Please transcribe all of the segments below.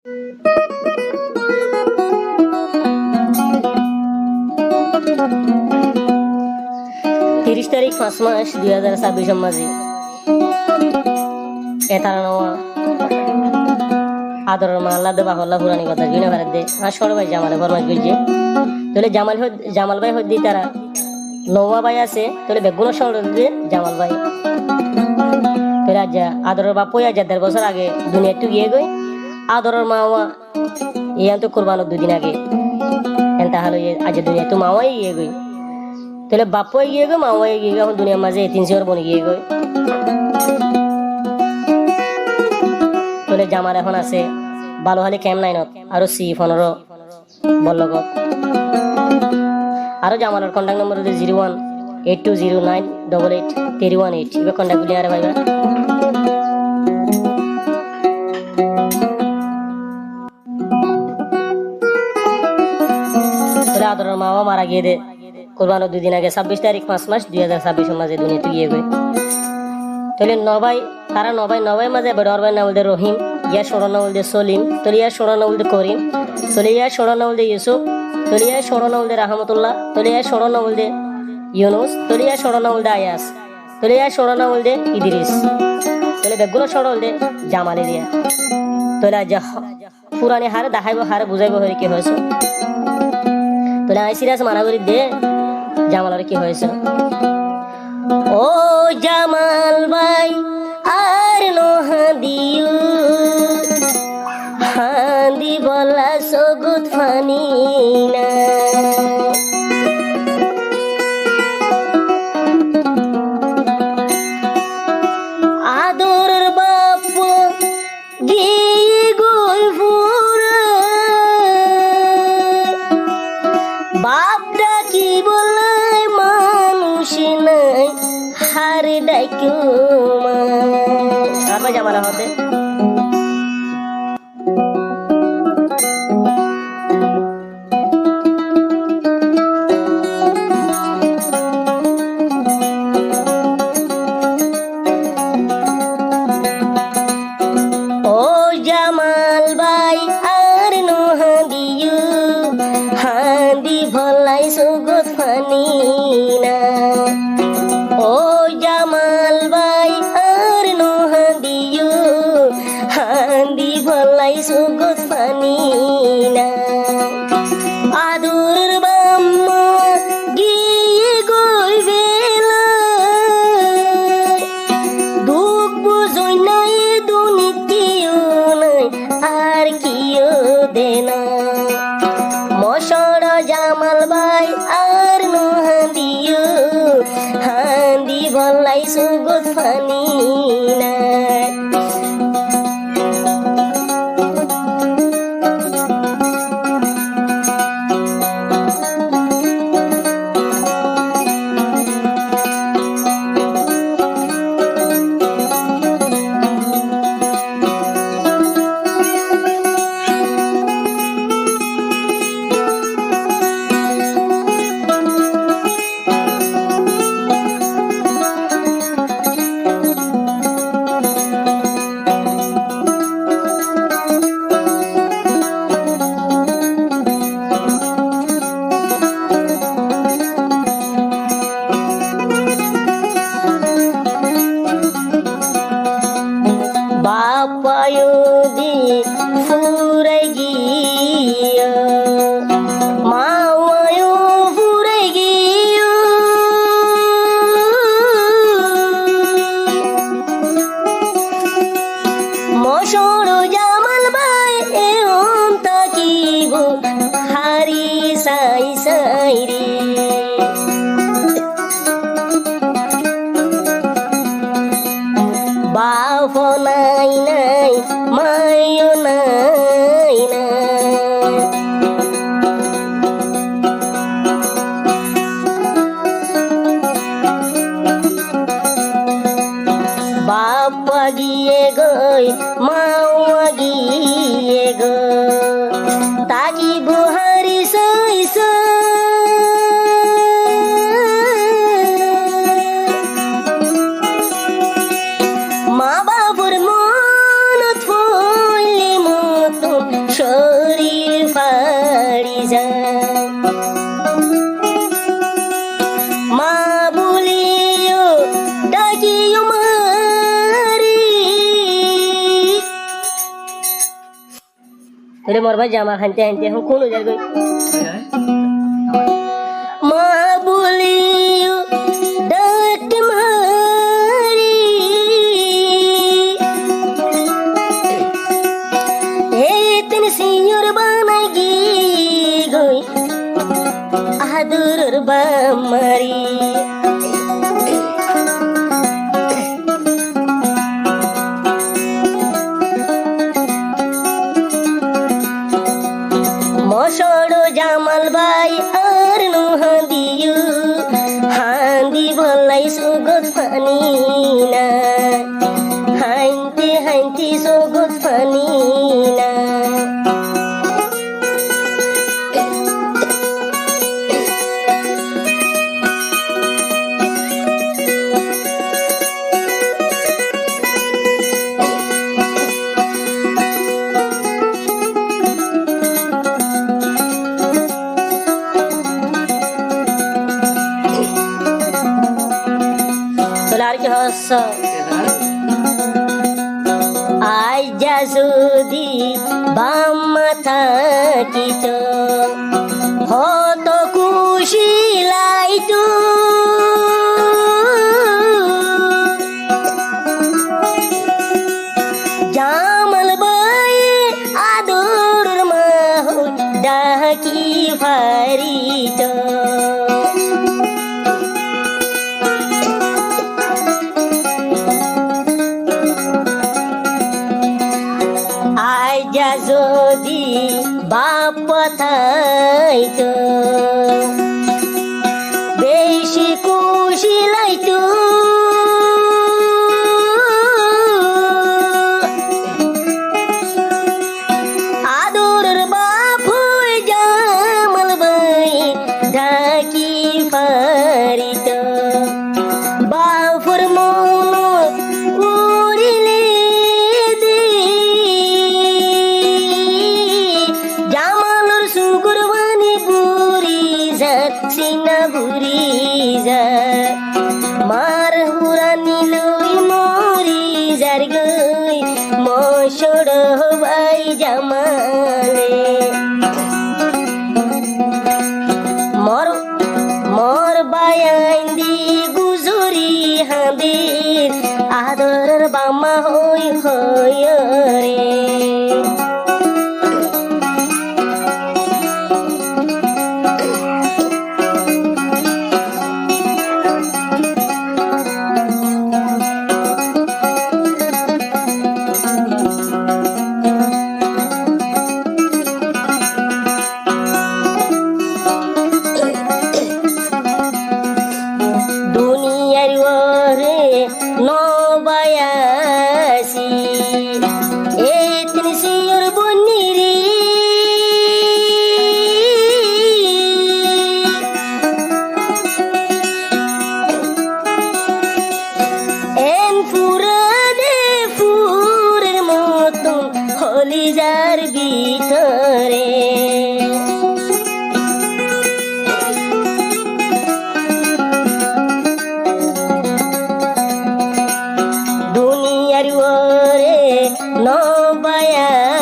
30 তারিখ 5 মাস 2026 মাঝে এতারা নওয়া আদর মা আল্লাহ দে বাহল্লা পুরানি কথা বিনা ভারত দে আর সর ভাই জামালে ফরমাইশ করছে তাহলে জামাল ভাই হদ্দি তারা নওয়া ভাই আছে তাহলে বেগুন সর দে জামাল ভাই তাহলে আজ আদরের বাপ হয়ে 1.5 বছর আগে দুনিয়া একটু গিয়ে গই আদরের মাওয়া ইয়ান তো কুরবানোর 2 দিন আগে এনতা হলো আজ দুনিয়া তো মাওয়াই গিয়ে গই তাহলে বাপ গিয়ে গো মাওয়া গিয়ে গো এখন দুনিয়ার মাঝে 300 বনে গিয়ে গই তাহলে জামার এখন আছে ভালো হলে ক্যাম 9 আর C15 বললগত আর জামার কন্টাক্ট নম্বর 018209883118 ইবে কন্টাক্ট গুলি আরে ভাইবা তাহলে আদরের মাওয়া মারা গিয়ে দে কুরবানোর 2 দিন আগে 26 তারিখ 5 মাস 2026 মাঝে দুনিয়াতে গিয়ে গই তাহলে নবাই তারা নবাই মাঝে বড়র ভাই নাম দে রহিম ইয়া সরনা বলতে সলিম তলিয়া সরনা বলতে করিম তলিয়া সরনা বলতে ইউসুফ তলিয়া সরনা বলতে রাহমাতুল্লাহ তলিয়া সরনা বলতে ইউনুস তলিয়া সরনা বলতে আয়াস তলিয়া সরনা বলতে ইদ্রিস তাহলে বেগুন সরনা বলতে জামালি দিয়া তাহলে আজ পুরানি হারে দেখাইব হারে বুঝাইব হয়ে কি হয়েছে তাহলে আই সিরিয়াস মানা করি দে জামালের কি হয়েছে ও জামাল ভাই আর নোহাদিউ হান্দি বলা সগুত ফানি না আদর বাপ গিয়ে গই ফুরা বাপ ডাকি বলাই মানুষ নাই হারে ডাইকো মা আপা জামালা হতে ও জামাল ভাই আর নোহাদিউ হান্দি ভলাই সুগত ফানি না ও জামাল ভাই আর নোহাদিউ হান্দি ভলাই সুগত ফানি না আদুর বাম্মা গিয়ে গই বেলা দুঃখ বুঝই নাই দুনিতিও নাই আর কিও দেনা মশর জামাল ভাই আর নোহাদিউ হান্দি বলাই সুগত ফানি না তাহলে মোর ভাই জামা হানতে হানতে এখন কোন যার গই মা বলিও ডাক মারি হে তিন সিয়র বানাই গি গই আদুর বামারি মশড় জামাল ভাই আর নুহাদিও হান্দি বলাই সুগত ফানি না হাইনতে হাইনতে সুগত ফানি না আর কি হস আই যা যদি বাম মাথা কিত হত খুশি লাইতো জামাল বাই আদর মা ডাকি ফারিত আইজা যদি বাপ থাইতো বেশি খুশি লাইতো আদরের বাপ হই জামাল ভাই ডাকি পারিত বাপুর মন উড়িলে জামালর সুগুরবানি বুড়ি যাচ্ছি না বুড়ি যা মার হুরানি লই মরি যার গই মশড় ভাই জামালে মর মর বায়াইন্দি গুজুরি হাবির আদর বামা হই হই রে দুনিয়ার ওরে নবায়াসি এ তিন সিয়র বন্নিরি এন ফুরা দে ফুরের মতন হলি যার ভিতরে দুনিয়ার ওরে নবায়াসি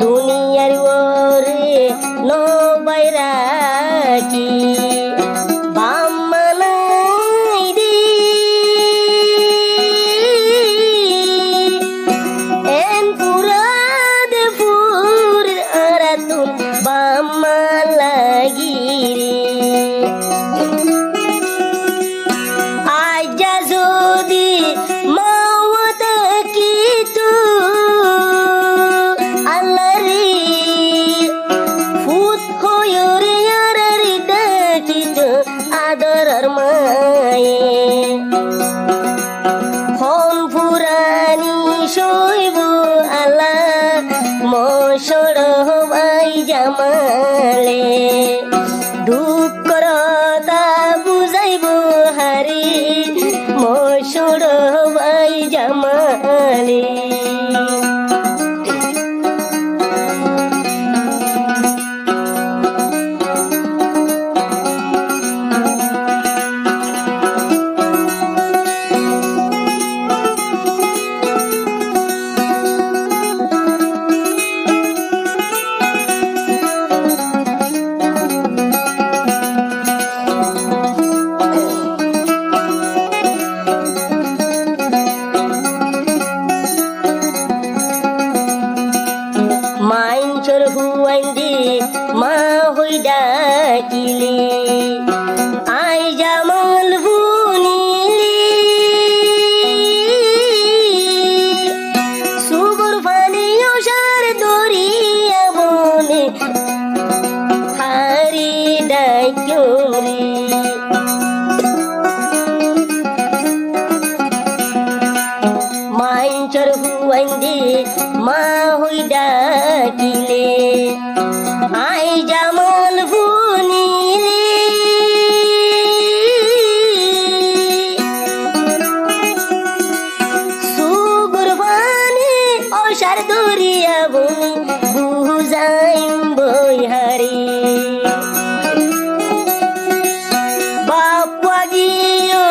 দুনিয়ার ওরে নবাইরাকি বাম্মানাই দি এন পুরা দে ফুর আরাতুন বাম্মা লাগিরে আইজা যদি মাওয়াত কিতু আল্লাহ রে ফুত হয়রে আরারি দা ডুমরি মাইঞ্চর হুয়াইন্দে মা হই ডাকিলে আই জামাল ফুনিলে সুগুরবানি অসার দরিয়া বনি বুঝাইম বইহারি বাপা গিয়ে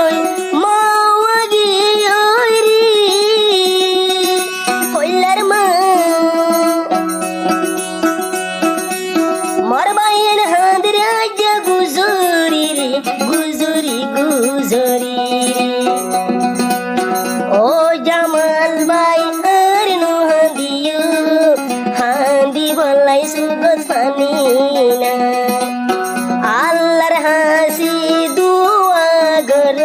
মাওয়া গিয়ে রে কইলার মা মরবাইন হাঁদের আজ গুজরি রে গুজরি গুজরি ও জামাল ভাই আর নো হাঁদিও হাঁদি বলাই সুগত পানি না আল্লাহর হাসি দুয়া গর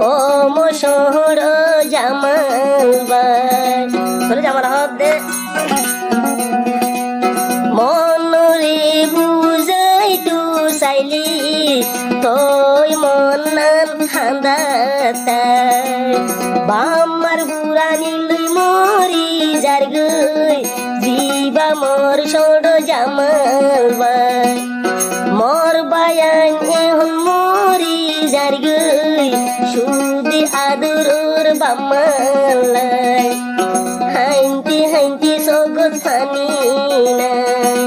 ও মো শহর জামাল ভাই তোর জামাল হক দে মনরে বুঝাই তু চাইলি তই মনান হান্দাতাই বামার বুড়ানি লই মরি যার গই জিবা মোর ছোট জামাল ভাই মোর বায়ান এখন মরি যার গই সুদি আদরর বামালাই হাইন্তি হাইন্তি সগত পানি নাই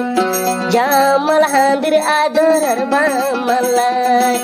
জামাল হাঁদের আদর বামালাই